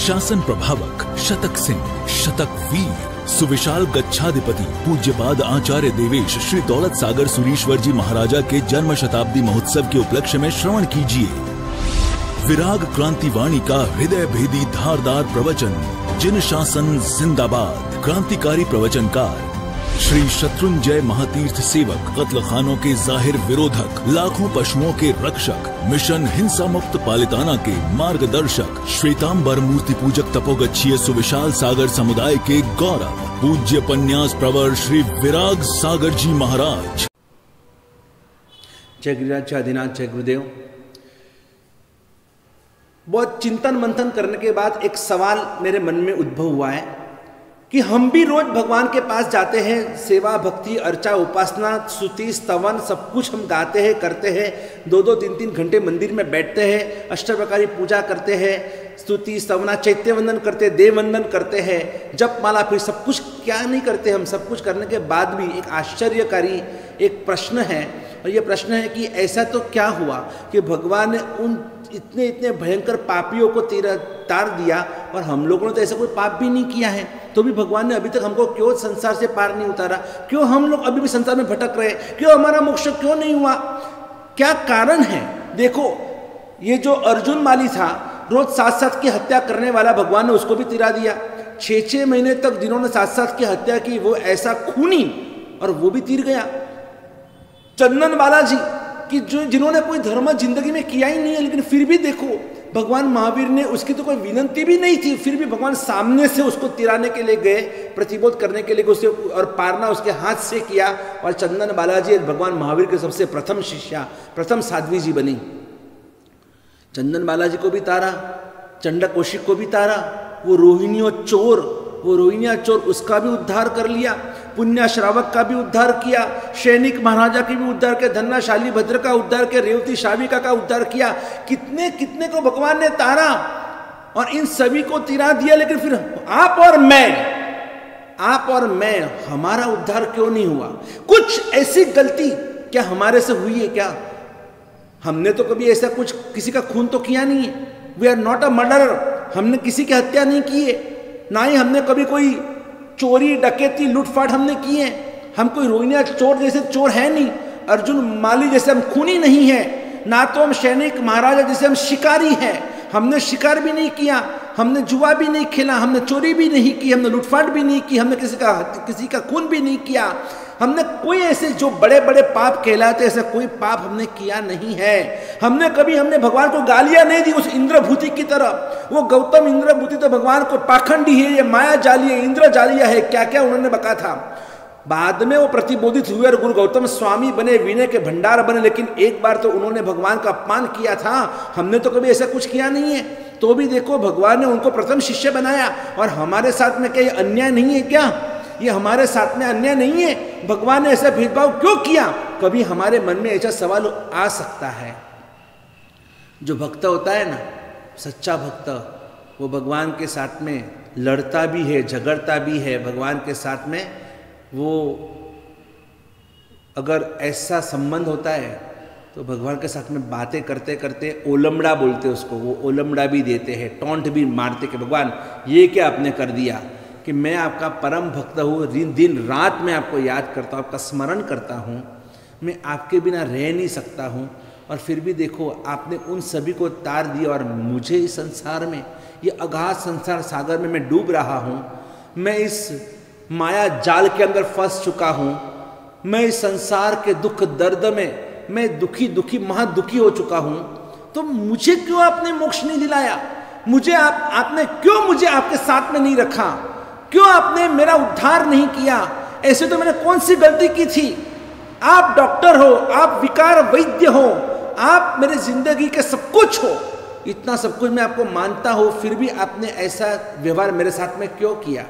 शासन प्रभावक शतक सिंह, शतक वीर, सुविशाल गच्छाधिपति पूज्यपाद आचार्य देवेश श्री दौलत सागर सुरीश्वर जी महाराजा के जन्म शताब्दी महोत्सव के उपलक्ष्य में श्रवण कीजिए विराग क्रांति वाणी का हृदय भेदी धारदार प्रवचन। जिन शासन जिंदाबाद। क्रांतिकारी प्रवचनकार श्री शत्रुंजय महातीर्थ सेवक, कत्ल खानों के जाहिर विरोधक, लाखों पशुओं के रक्षक, मिशन हिंसा मुक्त पालिताना के मार्गदर्शक, श्वेतांबर मूर्ति पूजक तपोगच्छीय सुविशाल सागर समुदाय के गौरव, पूज्य पन्यास प्रवर श्री विराग सागर जी महाराज। जय गिरिराज, जय आदिनाथ, जय गुरुदेव। बहुत चिंतन मंथन करने के बाद एक सवाल मेरे मन में उद्भव हुआ है कि हम भी रोज भगवान के पास जाते हैं, सेवा भक्ति अर्चा उपासना स्तुति स्तवन सब कुछ हम गाते हैं करते हैं, 2-2 3-3 घंटे मंदिर में बैठते हैं, अष्टप्रकारी पूजा करते हैं, स्तुति स्तवना चैत्य वंदन करते हैं, देव वंदन करते हैं, जप माला, फिर सब कुछ क्या नहीं करते हम। सब कुछ करने के बाद भी एक आश्चर्यकारी एक प्रश्न है, और ये प्रश्न है कि ऐसा तो क्या हुआ कि भगवान ने उन इतने इतने भयंकर पापियों को तार दिया और हम लोगों ने तो ऐसा कोई पाप भी नहीं किया है, तो भी भगवान ने अभी तक हमको क्यों संसार से पार नहीं उतारा? क्यों हम लोग अभी भी संसार में भटक रहे? क्यों हमारा मोक्ष क्यों नहीं हुआ? क्या कारण है? देखो, ये जो अर्जुन माली था, रोज 7-7 की हत्या करने वाला, भगवान ने उसको भी तिरा दिया। 6-6 महीने तक जिन्होंने 7-7 की हत्या की वो ऐसा खूनी, और वो भी तीर गया। चंदन बालाजी कि जो जिन्होंने कोई धर्म जिंदगी में किया ही नहीं है, लेकिन फिर भी देखो भगवान महावीर ने, उसकी तो कोई विनंती भी नहीं थी, फिर भी भगवान सामने से उसको तिराने के लिए गए, प्रतिबोध करने के लिए उसे, और पारना उसके हाथ से किया। और चंदन बालाजी भगवान महावीर के सबसे प्रथम शिष्या, प्रथम साध्वी जी बनी। चंदन बालाजी को भी तारा, चंडा कौशिक को भी तारा, वो रोहिणिया चोर उसका भी उद्धार कर लिया, पुण्य श्रावक का भी उद्धार किया, सैनिक महाराजा की भी उद्धार किया, धन्ना शाली भद्र का उद्धार किया, रेवती शाविका का उद्धार किया। कितने कितने को भगवान ने तारा और इन सभी को तिरा दिया, लेकिन फिर आप और मैं हमारा उद्धार क्यों नहीं हुआ? कुछ ऐसी गलती क्या हमारे से हुई है क्या? हमने तो कभी ऐसा कुछ किसी का खून तो किया नहीं है। We are not a murderer. हमने किसी की हत्या नहीं की है, ना ही हमने कभी कोई चोरी डकैती लूटफाट हमने की है। हम कोई रोहिणिया चोर जैसे चोर है नहीं, अर्जुन माली जैसे हम खूनी नहीं है, ना तो हम सैनिक महाराजा जैसे हम शिकारी हैं। हमने शिकार भी नहीं किया, हमने जुआ भी नहीं खेला, हमने चोरी भी नहीं की, हमने लूटफाट भी नहीं की, हमने किसी का खून भी नहीं किया। हमने कोई ऐसे जो बड़े बड़े पाप कहलाते ऐसा कोई पाप हमने किया नहीं है। हमने भगवान को गालियां नहीं दी उस इंद्रभूति की तरह। वो गौतम इंद्रभूति तो भगवान को पाखंडी है, ये माया जाली है, इंद्र जालिया है, क्या क्या उन्होंने बका था। बाद में वो प्रतिबोधित हुए और गुरु गौतम स्वामी बने, विनय के भंडार बने, लेकिन एक बार तो उन्होंने भगवान का अपमान किया था। हमने तो कभी ऐसा कुछ किया नहीं है, तो भी देखो भगवान ने उनको प्रथम शिष्य बनाया। और हमारे साथ में क्या ये अन्याय नहीं है क्या? ये हमारे साथ में अन्याय नहीं है? भगवान ने ऐसा भेदभाव क्यों किया? कभी हमारे मन में ऐसा सवाल आ सकता है। जो भक्त होता है ना, सच्चा भक्त, वो भगवान के साथ में लड़ता भी है, झगड़ता भी है भगवान के साथ में। वो अगर ऐसा संबंध होता है तो भगवान के साथ में बातें करते करते ओलमड़ा बोलते उसको, वो ओलमड़ा भी देते हैं, टॉन्ट भी मारते कि भगवान ये क्या आपने कर दिया, कि मैं आपका परम भक्त हूँ, दिन रात मैं आपको याद करता हूँ, आपका स्मरण करता हूँ, मैं आपके बिना रह नहीं सकता हूँ। और फिर भी देखो आपने उन सभी को तार दिया और मुझे इस संसार में, ये अगाध संसार सागर में मैं डूब रहा हूँ, मैं इस माया जाल के अंदर फंस चुका हूँ, मैं इस संसार के दुख दर्द में मैं दुखी महादुखी हो चुका हूँ, तो मुझे क्यों आपने मोक्ष नहीं दिलाया? आपने क्यों मुझे आपके साथ में नहीं रखा? क्यों आपने मेरा उद्धार नहीं किया? ऐसे तो मैंने कौन सी गलती की थी? आप डॉक्टर हो, आप विकार वैद्य हो, आप मेरे जिंदगी के सब कुछ हो, इतना सब कुछ मैं आपको मानता हूं, फिर भी आपने ऐसा व्यवहार मेरे साथ में क्यों किया?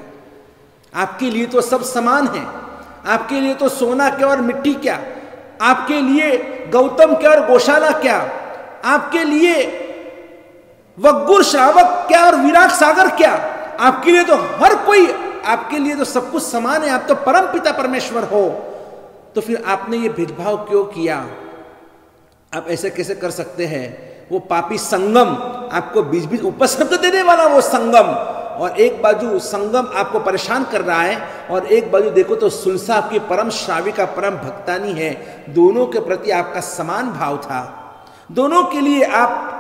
आपके लिए तो सब समान है, आपके लिए तो सोना क्या और मिट्टी क्या, आपके लिए गौतम क्या और गौशाला क्या, आपके लिए वग्गुर श्रावक क्या और विराट सागर क्या, आपके लिए तो हर कोई, आपके लिए तो सब कुछ समान है, आप तो परम पिता परमेश्वर हो। तो फिर आपने ये भेदभाव क्यों किया? आप ऐसे कैसे कर सकते हैं? वो पापी संगम आपको बीच बीच उपसर्ग देने वाला वो संगम, और एक बाजू संगम आपको परेशान कर रहा है, और एक बाजू देखो तो सुलसा आपकी परम श्राविका परम भक्तानी है। दोनों के प्रति आपका समान भाव था, दोनों के लिए आप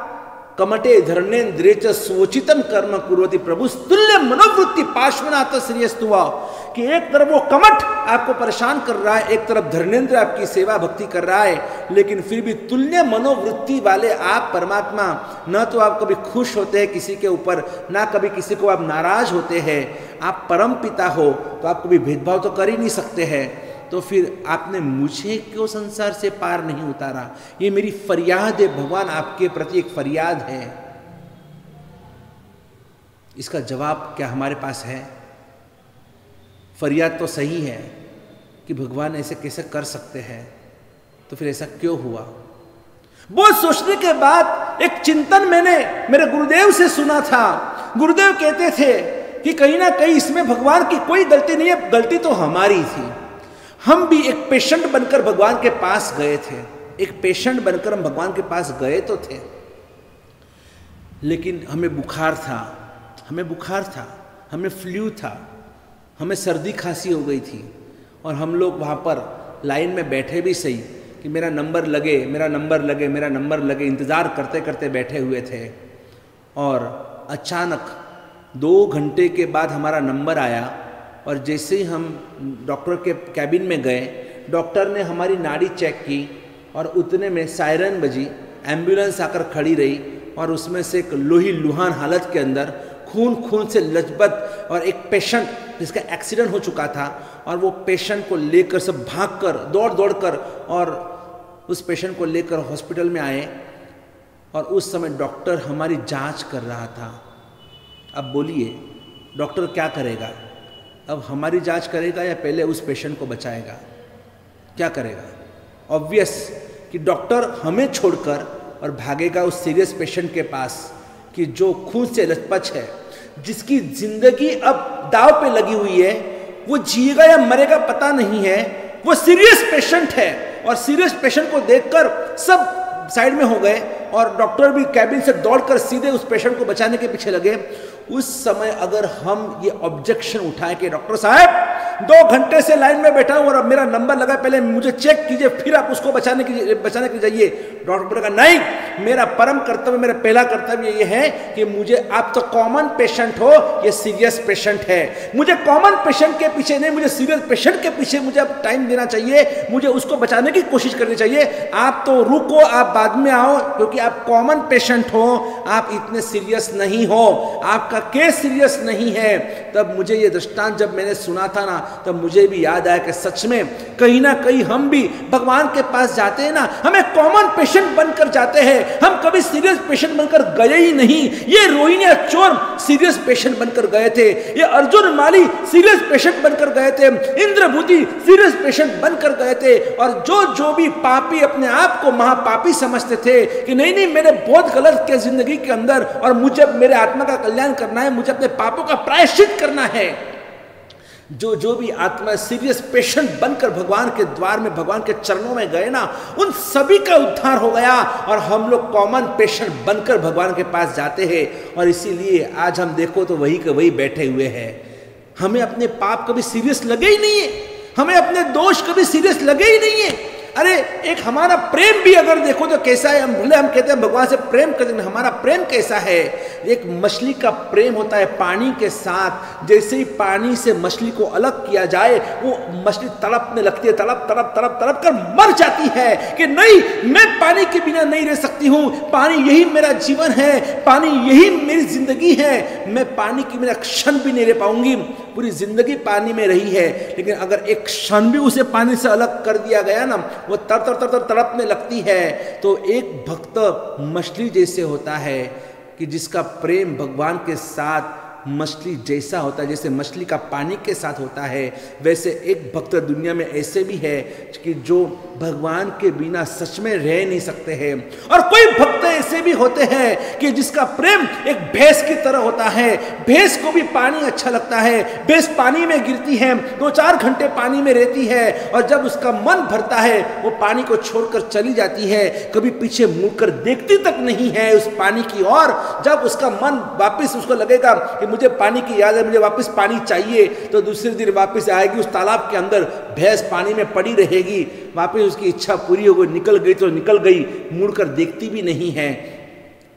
कमटे धर्णेन्द्रे च स्वोचितम कर्म कुर्वती प्रभु तुल्य मनोवृत्ति पार्श्वनाथ श्रेयस्तुवा, कि एक तरफ वो कमठ आपको परेशान कर रहा है, एक तरफ धर्मेंद्र आपकी सेवा भक्ति कर रहा है, लेकिन फिर भी तुल्य मनोवृत्ति वाले आप परमात्मा, न तो आप कभी खुश होते हैं किसी के ऊपर, ना कभी किसी को आप नाराज होते हैं। आप परम पिता हो तो आप कभी भेदभाव तो कर ही नहीं सकते हैं, तो फिर आपने मुझे क्यों संसार से पार नहीं उतारा? ये मेरी फरियाद है भगवान, आपके प्रति एक फरियाद है। इसका जवाब क्या हमारे पास है? फरियाद तो सही है कि भगवान ऐसे कैसे कर सकते हैं, तो फिर ऐसा क्यों हुआ? बहुत सोचने के बाद एक चिंतन मैंने मेरे गुरुदेव से सुना था। गुरुदेव कहते थे कि कहीं ना कहीं इसमें भगवान की कोई गलती नहीं है, गलती तो हमारी थी। हम भी एक पेशेंट बनकर भगवान के पास गए थे, एक पेशेंट बनकर हम भगवान के पास गए तो थे, लेकिन हमें बुखार था, हमें फ्लू था, हमें सर्दी खांसी हो गई थी, और हम लोग वहाँ पर लाइन में बैठे भी सही कि मेरा नंबर लगे, मेरा नंबर लगे, मेरा नंबर लगे, इंतज़ार करते करते बैठे हुए थे। और अचानक 2 घंटे के बाद हमारा नंबर आया, और जैसे ही हम डॉक्टर के कैबिन में गए, डॉक्टर ने हमारी नाड़ी चेक की, और उतने में सायरन बजी, एम्बुलेंस आकर खड़ी रही, और उसमें से एक लोही लुहान हालत के अंदर खून से लजबत, और एक पेशेंट जिसका एक्सीडेंट हो चुका था, और वो पेशेंट को लेकर सब भागकर दौड़ कर और उस पेशेंट को लेकर हॉस्पिटल में आए, और उस समय डॉक्टर हमारी जांच कर रहा था। अब बोलिए डॉक्टर क्या करेगा? अब हमारी जांच करेगा या पहले उस पेशेंट को बचाएगा? क्या करेगा? ऑब्वियस कि डॉक्टर हमें छोड़कर और भागेगा उस सीरियस पेशेंट के पास, कि जो खून से लथपथ है, जिसकी जिंदगी अब दांव पे लगी हुई है, वो जिएगा या मरेगा पता नहीं है, वो सीरियस पेशेंट है। और सीरियस पेशेंट को देखकर सब साइड में हो गए, और डॉक्टर भी कैबिन से दौड़कर सीधे उस पेशेंट को बचाने के पीछे लगे। उस समय अगर हम ये ऑब्जेक्शन उठाए कि डॉक्टर साहब 2 घंटे से लाइन में बैठा हूं और अब मेरा नंबर लगा, पहले मुझे चेक कीजिए, फिर आप उसको बचाने के जाइए, डॉक्टर का नहीं, मेरा परम कर्तव्य, मेरा पहला कर्तव्य ये है कि मुझे, आप तो कॉमन पेशेंट हो, ये सीरियस पेशेंट है, मुझे कॉमन पेशेंट के पीछे नहीं, मुझे सीरियस पेशेंट के पीछे मुझे अब टाइम देना चाहिए, मुझे उसको बचाने की कोशिश करनी चाहिए। आप तो रुको, आप बाद में आओ, क्योंकि आप कॉमन पेशेंट हो, आप इतने सीरियस नहीं हो, आपका केस सीरियस नहीं है। तब मुझे ये दृष्टांत जब मैंने सुना था ना, तब मुझे भी याद आया कि सच में कहीं ना कहीं हम भी भगवान के पास जाते हैं ना, हमें कॉमन पेशेंट बनकर जाते हैं, हम कभी सीरियस पेशेंट बनकर गए ही नहीं। ये रोहिणी चोर सीरियस पेशेंट बनकर गए थे, ये अर्जुन माली सीरियस पेशेंट बनकर गए थे, इंद्रभूति सीरियस पेशेंट बनकर गए थे। और जो भी पापी अपने आप को महापापी समझते थे कि नहीं नहीं मैंने बहुत गलत किया जिंदगी के अंदर, और मुझे मेरे आत्मा का कल्याण करना है, मुझे अपने पापों का प्रायश्चित करना है, जो भी आत्मा सीरियस पेशेंट बनकर भगवान के द्वार में, भगवान के चरणों में गए ना, उन सभी का उद्धार हो गया। और हम लोग कॉमन पेशेंट बनकर भगवान के पास जाते हैं, और इसीलिए आज हम देखो तो वही के वही बैठे हुए हैं। हमें अपने पाप कभी सीरियस लगे ही नहीं है, हमें अपने दोष कभी सीरियस लगे ही नहीं है। अरे एक हमारा प्रेम भी अगर देखो तो कैसा है, भले हम कहते हैं भगवान से प्रेम करते हैं, हमारा प्रेम कैसा है? एक मछली का प्रेम होता है पानी के साथ, जैसे ही पानी से मछली को अलग किया जाए, वो मछली तड़पने लगती है, तड़प कर मर जाती है कि नहीं, मैं पानी के बिना नहीं रह सकती हूँ, पानी यही मेरा जीवन है, पानी यही मेरी जिंदगी है, मैं पानी के बिना क्षण भी नहीं रह पाऊंगी। पूरी जिंदगी पानी में रही है, लेकिन अगर एक क्षण भी उसे पानी से अलग कर दिया गया ना, वो तड़पने लगती है। तो एक भक्त मछली जैसे होता है कि जिसका प्रेम भगवान के साथ मछली जैसा होता है, जैसे मछली का पानी के साथ होता है, वैसे एक भक्त दुनिया में ऐसे भी है कि जो भगवान के बिना सच में रह नहीं सकते हैं। और कोई भक्त ऐसे भी होते हैं कि जिसका प्रेम एक भैंस की तरह होता है। भैंस को भी पानी अच्छा लगता है, भैंस पानी में गिरती है, 2-4 घंटे पानी में रहती है, और जब उसका मन भरता है वो पानी को छोड़कर चली जाती है, कभी पीछे मुड़कर देखती तक नहीं है उस पानी की ओर। जब उसका मन वापस उसको लगेगा कि मुझे पानी की याद है, मुझे वापस पानी चाहिए, तो दूसरे दिन वापस आएगी उस तालाब के अंदर, भैंस पानी में पड़ी रहेगी, वापस उसकी इच्छा पूरी हो गई, निकल गई तो निकल गई, मुड़कर देखती भी नहीं है।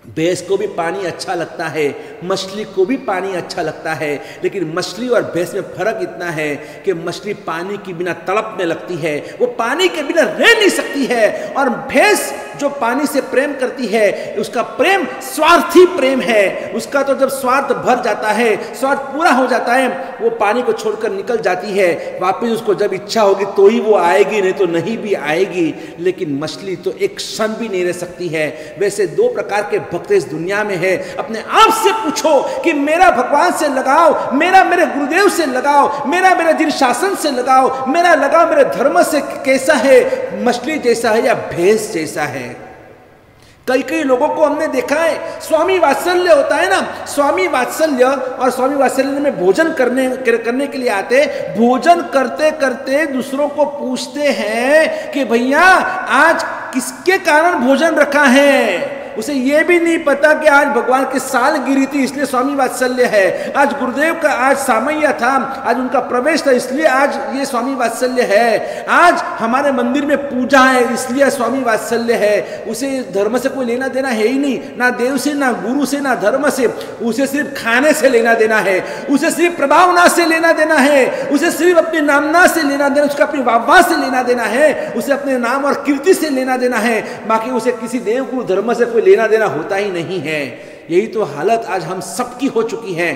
भैंस को भी पानी अच्छा लगता है, मछली को भी पानी अच्छा लगता है, लेकिन मछली और भैंस में फर्क इतना है कि मछली पानी के बिना तड़पने लगती है, वो पानी के बिना रह नहीं सकती है। और भैंस जो पानी से प्रेम करती है, उसका प्रेम स्वार्थी प्रेम है। उसका तो जब स्वार्थ भर जाता है, स्वार्थ पूरा हो जाता है, वो पानी को छोड़कर निकल जाती है। वापस उसको जब इच्छा होगी तो ही वो आएगी, नहीं तो नहीं भी आएगी। लेकिन मछली तो एक क्षण भी नहीं रह सकती है। वैसे 2 प्रकार के भक्त इस दुनिया में है। अपने आप से पूछो कि मेरा भगवान से लगाओ, मेरा मेरे गुरुदेव से लगाओ, मेरा मेरे जिन शासन से लगाओ, मेरा लगाओ मेरे धर्म से कैसा है, मछली जैसा है या भैंस जैसा है। कई लोगों को हमने देखा है, स्वामी वात्सल्य होता है ना, स्वामी वात्सल्य, और स्वामी वात्सल्य में भोजन करने के लिए आते, भोजन करते करते दूसरों को पूछते हैं कि भैया आज किसके कारण भोजन रखा है। उसे यह भी नहीं पता कि आज भगवान की सालगिरह थी इसलिए स्वामी वात्सल्य है, आज गुरुदेव का आज सामैया था, आज उनका प्रवेश था इसलिए आज ये स्वामी वात्सल्य है, आज हमारे मंदिर में पूजा है इसलिए स्वामी वात्सल्य है। उसे धर्म से कोई लेना देना है ही नहीं, ना देव से, ना गुरु से, ना धर्म से। उसे सिर्फ खाने से लेना देना है, उसे सिर्फ प्रभावना से लेना देना है, उसे सिर्फ अपने नामना से लेना देना, उसका अपनी वाहवाह से लेना देना है, उसे अपने नाम और कीर्ति से लेना देना है। बाकी उसे किसी देव गुरु धर्म से कोई लेना देना होता ही नहीं है। यही तो हालत आज हम सबकी हो चुकी है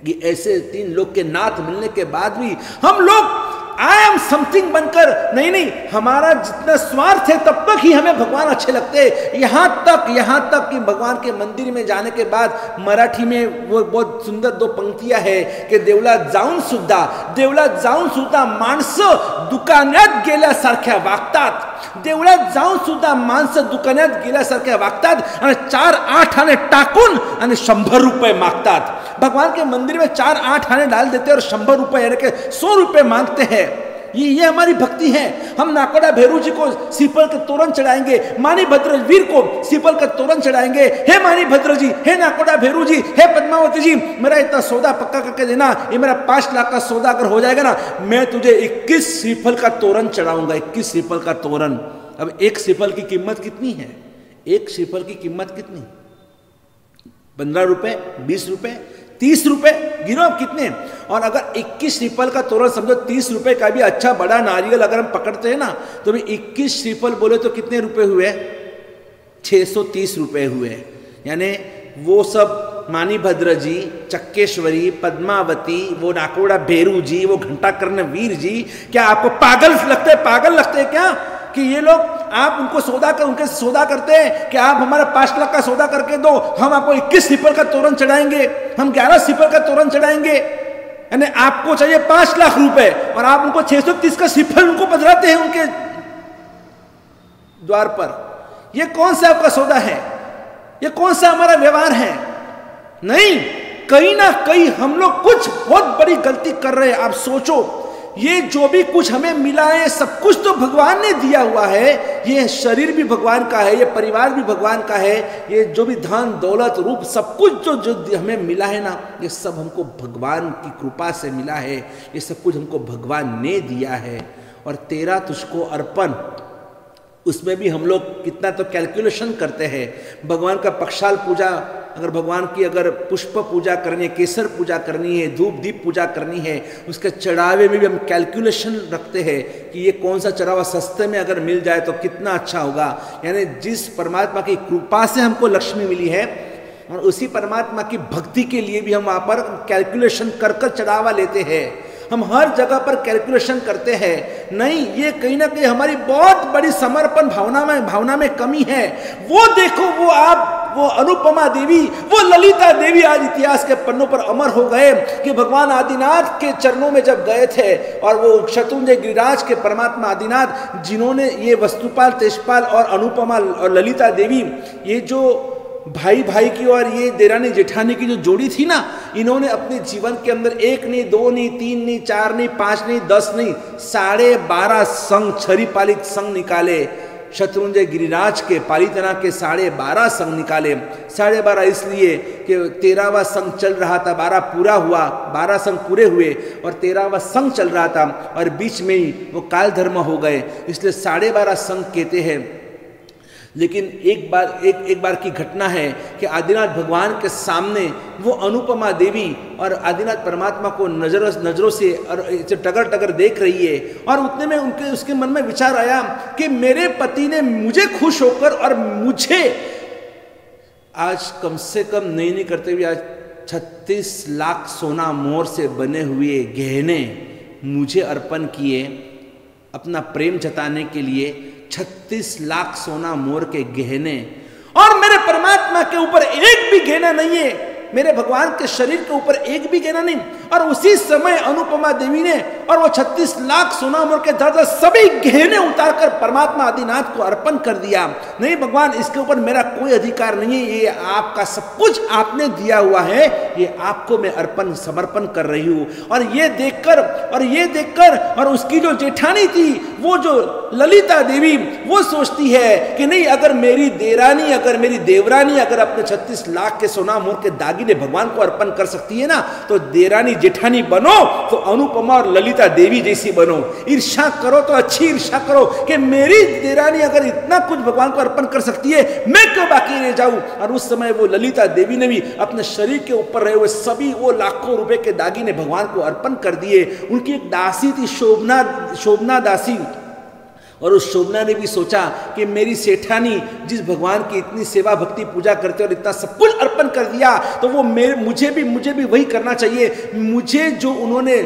कि ऐसे 3 लोग के नाथ मिलने के बाद भी हम लोग आई एम समथिंग बनकर, नहीं हमारा जितना स्वार्थ है तब तक ही हमें भगवान अच्छे लगते। यहाँ तक कि भगवान के मंदिर में जाने के बाद मराठी में वो बहुत सुंदर 2 पंक्तियां है कि देवळात जाऊन सुद्धा माणसं दुकानात गेल्यासारख्या वागतात, देवळात जाऊन सुद्धा माणसं दुकानात गेल्यासारख्या वागतात आणि 4-8 आणे टाकून आणि 100 रुपये मागतात। भगवान के मंदिर में 4-8 आने डाल देते और 100 रुपये यानी कि 100 रुपये मांगते हैं। ये हमारी भक्ति है। हम नाकोड़ा भैरू जी को सीपल का तोरण चढ़ाएंगे, मानी भद्रवीर को सीपल का तोरण चढ़ाएंगे। हे मानी भद्र जी, हे नाकोड़ा भैरू जी, हे पद्मावती जी, मेरा इतना सौदा पक्का करके देना, ये मेरा 5 लाख का सौदा अगर हो जाएगा ना, मैं तुझे 21 सीपल का तोरण चढ़ाऊंगा। 21 सीपल का तोरण। अब 1 सीपल की कीमत कितनी है? 1 सीपल की कीमत कितनी? 15 रुपए, 20 रुपए, 30 रुपए, गिनो अब कितने। और अगर 21 श्रीफल का तोरण समझो 30 रुपए का भी अच्छा बड़ा नारियल अगर हम पकड़ते हैं ना, तो भी 21 श्रीफल बोले तो कितने रुपए हुए? 630 रुपए हुए। यानी वो सब मानी भद्र जी, चक्केश्वरी, पद्मावती, वो नाकोड़ा भैरू जी, वो घंटा कर्ण वीर जी, क्या आपको पागल लगते हैं क्या कि ये लोग आप उनको उनके सौदा करते हैं कि आप हमारा 5 लाख का सौदा करके दो, हम आपको 21 सीपल का तोरण चढ़ाएंगे, हम 11 सीपल का तोरण चढ़ाएंगे। यानी आपको चाहिए 5 लाख रुपए और आप उनको 630 का सीपल उनको बदलाते हैं उनके द्वार पर। ये कौन सा आपका सौदा है? ये कौन सा हमारा व्यवहार है? नहीं, कहीं ना कहीं हम लोग कुछ बहुत बड़ी गलती कर रहे हैं। आप सोचो, ये जो भी कुछ हमें मिला है सब कुछ तो भगवान ने दिया हुआ है। ये शरीर भी भगवान का है, ये परिवार भी भगवान का है, ये जो भी धन दौलत रूप सब कुछ जो हमें मिला है ना, ये सब हमको भगवान की कृपा से मिला है। ये सब कुछ हमको भगवान ने दिया है। और तेरा तुझको अर्पण, उसमें भी हम लोग कितना तो कैलकुलेशन करते हैं। भगवान का पक्षाल पूजा, अगर भगवान की अगर पुष्प पूजा करनी है, केसर पूजा करनी है, धूप दीप पूजा करनी है, उसके चढ़ावे में भी हम कैलकुलेशन रखते हैं कि ये कौन सा चढ़ावा सस्ते में अगर मिल जाए तो कितना अच्छा होगा। यानी जिस परमात्मा की कृपा से हमको लक्ष्मी मिली है और उसी परमात्मा की भक्ति के लिए भी हम वहाँ पर कैलकुलेशन कर कर चढ़ावा लेते हैं। हम हर जगह पर कैलकुलेशन करते हैं। नहीं, ये कहीं ना कहीं हमारी बहुत बड़ी समर्पण भावना में कमी है। वो देखो, वो अनुपमा देवी, वो ललिता देवी आज इतिहास के पन्नों पर अमर हो गए कि भगवान आदिनाथ के चरणों में जब गए थे और वो शत्रुंजय गिरिराज के परमात्मा आदिनाथ, जिन्होंने ये वस्तुपाल, तेजपाल और अनुपमा और ललिता देवी, ये जो भाई भाई की और ये देरानी जेठानी की जो जोड़ी थी ना, इन्होंने अपने जीवन के अंदर 1 नहीं, 2 नहीं, 3 नहीं, 4 नहीं, 5 नहीं, 10 नहीं, 12.5 संघ, छरी पालित संघ निकाले। शत्रुंजय गिरिराज के पालितना के 12.5 संघ निकाले। 12.5 इसलिए कि 13वां संघ चल रहा था, 12 पूरा हुआ, 12 संघ पूरे हुए और 13वां संघ चल रहा था और बीच में ही वो काल धर्म हो गए, इसलिए 12.5 संघ कहते हैं। लेकिन एक बार की घटना है कि आदिनाथ भगवान के सामने वो अनुपमा देवी और आदिनाथ परमात्मा को नजरों से और टगर टगर देख रही है और उतने में उसके मन में विचार आया कि मेरे पति ने मुझे खुश होकर और मुझे आज कम से कम नहीं करते हुए आज 36 लाख सोना मोर से बने हुए गहने मुझे अर्पण किए, अपना प्रेम जताने के लिए 36 लाख सोना मोर के गहने, और मेरे परमात्मा के ऊपर एक भी गहना नहीं है, मेरे भगवान के शरीर के ऊपर एक भी गहना नहीं। और उसी समय अनुपमा देवी ने और वो 36 लाख सोना मोर के दर्द सभी गहने उतारकर परमात्मा आदिनाथ को अर्पण कर दिया। नहीं भगवान, इसके ऊपर मेरा कोई अधिकार नहीं है, ये आपका सब कुछ आपने दिया हुआ है, ये आपको मैं अर्पण समर्पण कर रही हूँ। और ये देखकर और उसकी जो जेठानी थी, वो जो ललिता देवी, वो सोचती है कि नहीं, अगर मेरी देरानी, अगर मेरी देवरानी अगर अपने 36 लाख के सोना मोर के दागिने भगवान को अर्पण कर सकती है ना, तो देरानी जेठानी बनो तो अनुपमा और ललिता देवी जैसी बनो। ईर्ष्या करो तो अच्छी ईर्ष्या करो कि मेरी देरानी अगर इतना कुछ भगवान को अर्पण कर सकती है, मैं क्यों बाकी रह जाऊं। और उस समय वो ललिता देवी ने भी अपने शरीर के ऊपर रहे हुए सभी वो लाखों रुपए के दागिने भगवान को अर्पण कर दिए। उनकी एक दासी थी, शोभना दासी, और उस शोभना ने भी सोचा कि मेरी सेठानी जिस भगवान की इतनी सेवा भक्ति पूजा करते और इतना सब कुछ अर्पण कर दिया, तो वो मुझे भी वही करना चाहिए। मुझे जो उन्होंने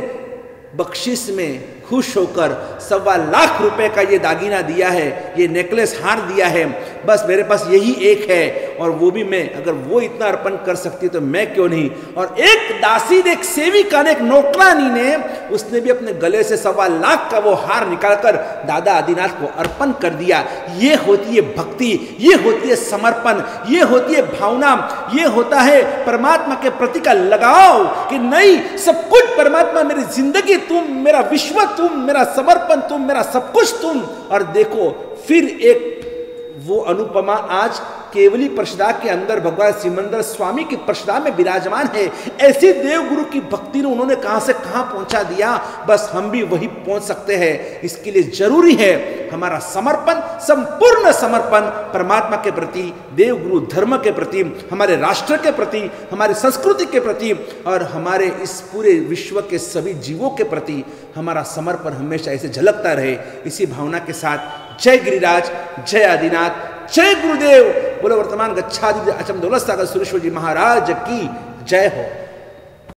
बख्शिश में खुश होकर 1.25 लाख रुपए का ये दागिना दिया है, ये नेकलेस हार दिया है, बस मेरे पास यही एक है, और वो भी मैं, अगर वो इतना अर्पण कर सकती है तो मैं क्यों नहीं। और एक दासी ने, एक सेविका ने, एक नौकरानी ने, उसने भी अपने गले से 1.25 लाख का वो हार निकालकर दादा आदिनाथ को अर्पण कर दिया। ये होती है भक्ति, ये होती है समर्पण, ये होती है भावना, ये होता है परमात्मा के प्रति का लगाव कि नहीं, सब कुछ परमात्मा, मेरी जिंदगी तुम, मेरा विश्व तुम, मेरा समर्पण तुम, मेरा सब कुछ तुम। और देखो फिर एक वो अनुपमा आज केवली प्रशदा के अंदर भगवान सिमंदर स्वामी की प्रशदा में विराजमान है। ऐसी देवगुरु की भक्ति ने उन्होंने कहां से कहां पहुंचा दिया, बस हम भी वही पहुंच सकते हैं। इसके लिए जरूरी है हमारा समर्पण, संपूर्ण समर्पण परमात्मा के प्रति, देवगुरु धर्म के प्रति, हमारे राष्ट्र के प्रति, हमारी संस्कृति के प्रति और हमारे इस पूरे विश्व के सभी जीवों के प्रति हमारा समर्पण हमेशा ऐसे झलकता रहे। इसी भावना के साथ जय गिरिराज, जय आदिनाथ, जय गुरुदेव। बोलो वर्तमान गच्छादि अचम दौलत सागर सुरेश्वर जी महाराज की जय हो।